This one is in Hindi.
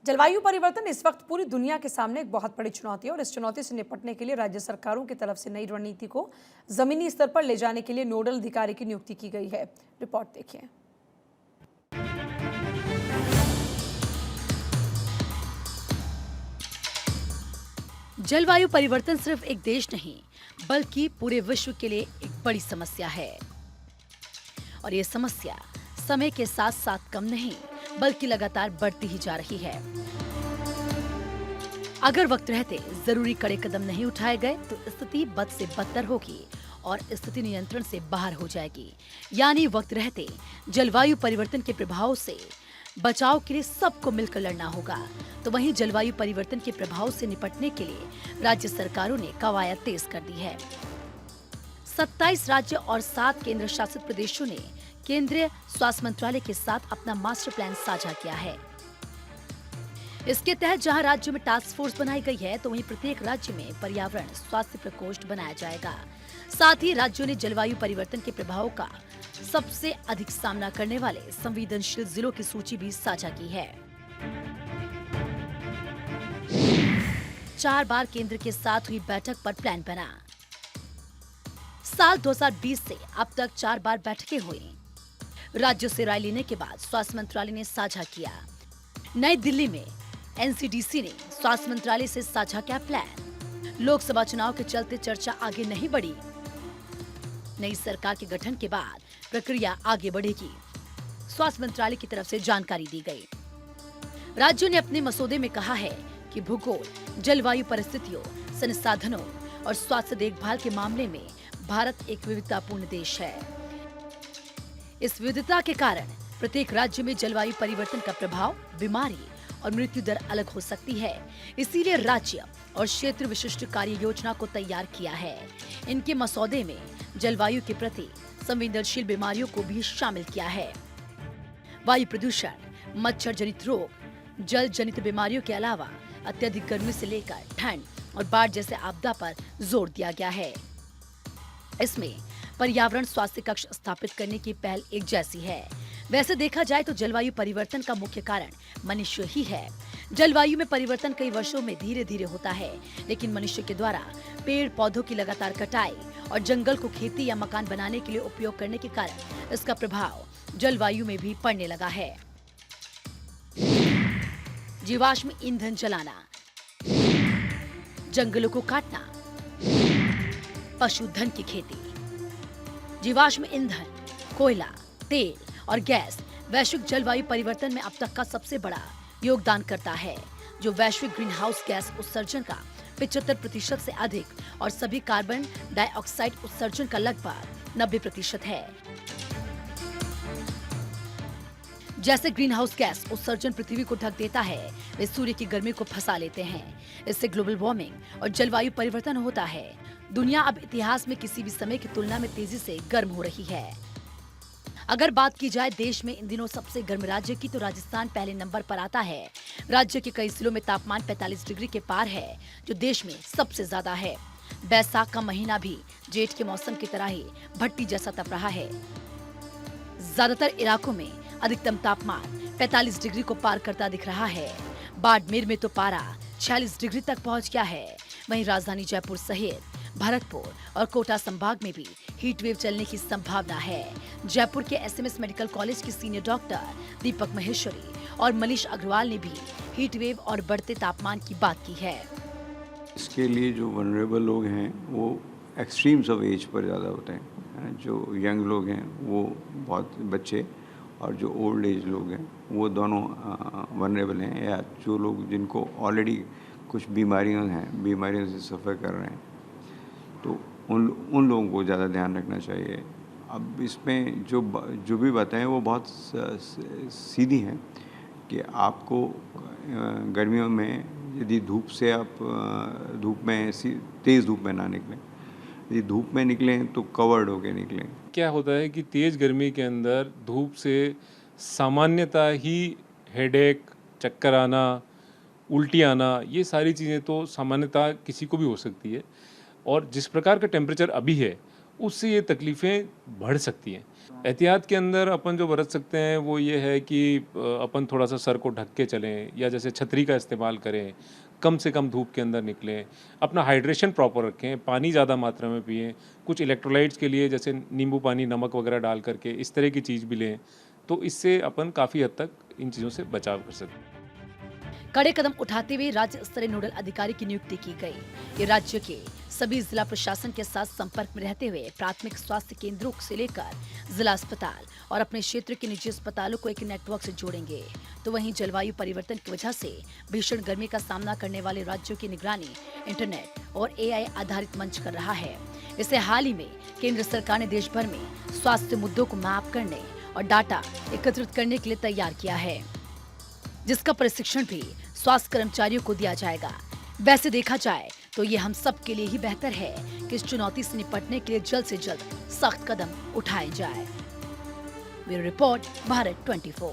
जलवायु परिवर्तन इस वक्त पूरी दुनिया के सामने एक बहुत बड़ी चुनौती है और इस चुनौती से निपटने के लिए राज्य सरकारों की तरफ से नई रणनीति को जमीनी स्तर पर ले जाने के लिए नोडल अधिकारी की नियुक्ति की गई है। रिपोर्ट देखिए। जलवायु परिवर्तन सिर्फ एक देश नहीं बल्कि पूरे विश्व के लिए एक बड़ी समस्या है और ये समस्या समय के साथ साथ कम नहीं बल्कि लगातार बढ़ती ही जा रही है। अगर वक्त रहते जरूरी कड़े कदम नहीं उठाए गए तो स्थिति बद से बदतर होगी और स्थिति नियंत्रण से बाहर हो जाएगी। यानी वक्त रहते जलवायु परिवर्तन के प्रभाव से बचाव के लिए सबको मिलकर लड़ना होगा। तो वहीं जलवायु परिवर्तन के प्रभाव से निपटने के लिए राज्य सरकारों ने कवायद तेज कर दी है। 27 राज्य और 7 केंद्र शासित प्रदेशों ने केंद्रीय स्वास्थ्य मंत्रालय के साथ अपना मास्टर प्लान साझा किया है। इसके तहत जहां राज्यों में टास्क फोर्स बनाई गई है तो वहीं प्रत्येक राज्य में पर्यावरण स्वास्थ्य प्रकोष्ठ बनाया जाएगा। साथ ही राज्यों ने जलवायु परिवर्तन के प्रभाव का सबसे अधिक सामना करने वाले संवेदनशील जिलों की सूची भी साझा की है। 4 बार केंद्र के साथ हुई बैठक पर प्लान बना। साल 2020 से अब तक 4 बार बैठकें हुई। राज्यों से राय लेने के बाद स्वास्थ्य मंत्रालय ने साझा किया। नई दिल्ली में एनसीडीसी ने स्वास्थ्य मंत्रालय से साझा किया प्लान। लोकसभा चुनाव के चलते चर्चा आगे नहीं बढ़ी। नई सरकार के गठन के बाद प्रक्रिया आगे बढ़ेगी। स्वास्थ्य मंत्रालय की तरफ से जानकारी दी गई। राज्यों ने अपने मसौदे में कहा है कि भूगोल, जलवायु परिस्थितियों, संसाधनों और स्वास्थ्य देखभाल के मामले में भारत एक विविधतापूर्ण देश है। इस विविधता के कारण प्रत्येक राज्य में जलवायु परिवर्तन का प्रभाव, बीमारी और मृत्यु दर अलग हो सकती है। इसीलिए राज्य और क्षेत्र विशिष्ट कार्य योजना को तैयार किया है। इनके मसौदे में जलवायु के प्रति संवेदनशील बीमारियों को भी शामिल किया है। वायु प्रदूषण, मच्छर जनित रोग, जल जनित बीमारियों के अलावा अत्यधिक गर्मी से लेकर ठंड और बाढ़ जैसे आपदा पर जोर दिया गया है। इसमें पर्यावरण स्वास्थ्य कक्ष स्थापित करने की पहल एक जैसी है। वैसे देखा जाए तो जलवायु परिवर्तन का मुख्य कारण मनुष्य ही है। जलवायु में परिवर्तन कई वर्षों में धीरे धीरे होता है, लेकिन मनुष्य के द्वारा पेड़ पौधों की लगातार कटाई और जंगल को खेती या मकान बनाने के लिए उपयोग करने के कारण इसका प्रभाव जलवायु में भी पड़ने लगा है। जीवाश्म ईंधन जलाना, जंगलों को काटना, पशुधन की खेती। जीवाश्म ईंधन, कोयला, तेल और गैस वैश्विक जलवायु परिवर्तन में अब तक का सबसे बड़ा योगदान करता है, जो वैश्विक ग्रीन हाउस गैस उत्सर्जन का 75% से अधिक और सभी कार्बन डाइऑक्साइड उत्सर्जन का लगभग 90% है। जैसे ग्रीन हाउस गैस उत्सर्जन पृथ्वी को ढक देता है, वे सूर्य की गर्मी को फंसा लेते हैं। इससे ग्लोबल वार्मिंग और जलवायु परिवर्तन होता है। दुनिया अब इतिहास में किसी भी समय की तुलना में तेजी से गर्म हो रही है। अगर बात की जाए देश में इन दिनों सबसे गर्म राज्य की तो राजस्थान पहले नंबर पर आता है। राज्य के कई जिलों में तापमान 45 डिग्री के पार है, जो देश में सबसे ज्यादा है। बैसाख का महीना भी जेठ के मौसम की तरह ही भट्टी जैसा तप रहा है। ज्यादातर इलाकों में अधिकतम तापमान 45 डिग्री को पार करता दिख रहा है। बाड़मेर में तो पारा 46 डिग्री तक पहुंच गया है। वहीं राजधानी जयपुर सहित भरतपुर और कोटा संभाग में भी हीट वेव चलने की संभावना है। जयपुर के एसएमएस मेडिकल कॉलेज के सीनियर डॉक्टर दीपक महेश्वरी और मनीष अग्रवाल ने भी हीट वेव और बढ़ते तापमान की बात की है। इसके लिए जो वनरेबल लोग हैं वो एक्सट्रीम्स ऑफ एज पर ज़्यादा होते हैं। जो यंग लोग हैं वो बहुत बच्चे, और जो ओल्ड एज लोग हैं वो दोनों वनरेबल हैं, या जो लोग जिनको ऑलरेडी कुछ बीमारियों से सफ़र कर रहे हैं, तो उन लोगों को ज़्यादा ध्यान रखना चाहिए। अब इसमें जो भी बातें हैं वो बहुत सीधी हैं कि आपको गर्मियों में यदि धूप से आप तेज़ धूप में ना निकलें। यदि धूप में निकलें तो कवर्ड होके निकलें। क्या होता है कि तेज़ गर्मी के अंदर धूप से सामान्यतः ही हेडेक, चक्कर आना, उल्टी आना, ये सारी चीज़ें तो सामान्यतः किसी को भी हो सकती है। और जिस प्रकार का टेम्परेचर अभी है उससे ये तकलीफ़ें बढ़ सकती हैं। एहतियात के अंदर अपन जो बरत सकते हैं वो ये है कि अपन थोड़ा सा सर को ढक के चलें या जैसे छतरी का इस्तेमाल करें, कम से कम धूप के अंदर निकलें, अपना हाइड्रेशन प्रॉपर रखें, पानी ज़्यादा मात्रा में पिएं, कुछ इलेक्ट्रोलाइट्स के लिए जैसे नींबू पानी, नमक वगैरह डाल करके इस तरह की चीज़ भी लें, तो इससे अपन काफ़ी हद तक इन चीज़ों से बचाव कर सकते हैं। कड़े कदम उठाते हुए राज्य स्तरीय नोडल अधिकारी की नियुक्ति की गई। ये राज्य के सभी जिला प्रशासन के साथ संपर्क में रहते हुए प्राथमिक स्वास्थ्य केंद्रों से लेकर जिला अस्पताल और अपने क्षेत्र के निजी अस्पतालों को एक नेटवर्क से जोड़ेंगे। तो वहीं जलवायु परिवर्तन की वजह से भीषण गर्मी का सामना करने वाले राज्यों की निगरानी इंटरनेट और AI आधारित मंच कर रहा है। इसे हाल ही में केंद्र सरकार ने देश भर में स्वास्थ्य मुद्दों को मैप करने और डाटा एकत्रित करने के लिए तैयार किया है, जिसका प्रशिक्षण भी स्वास्थ्य कर्मचारियों को दिया जाएगा। वैसे देखा जाए तो ये हम सब के लिए ही बेहतर है कि इस चुनौती से निपटने के लिए जल्द से जल्द सख्त कदम उठाए जाए। Bureau report, Bharat 24।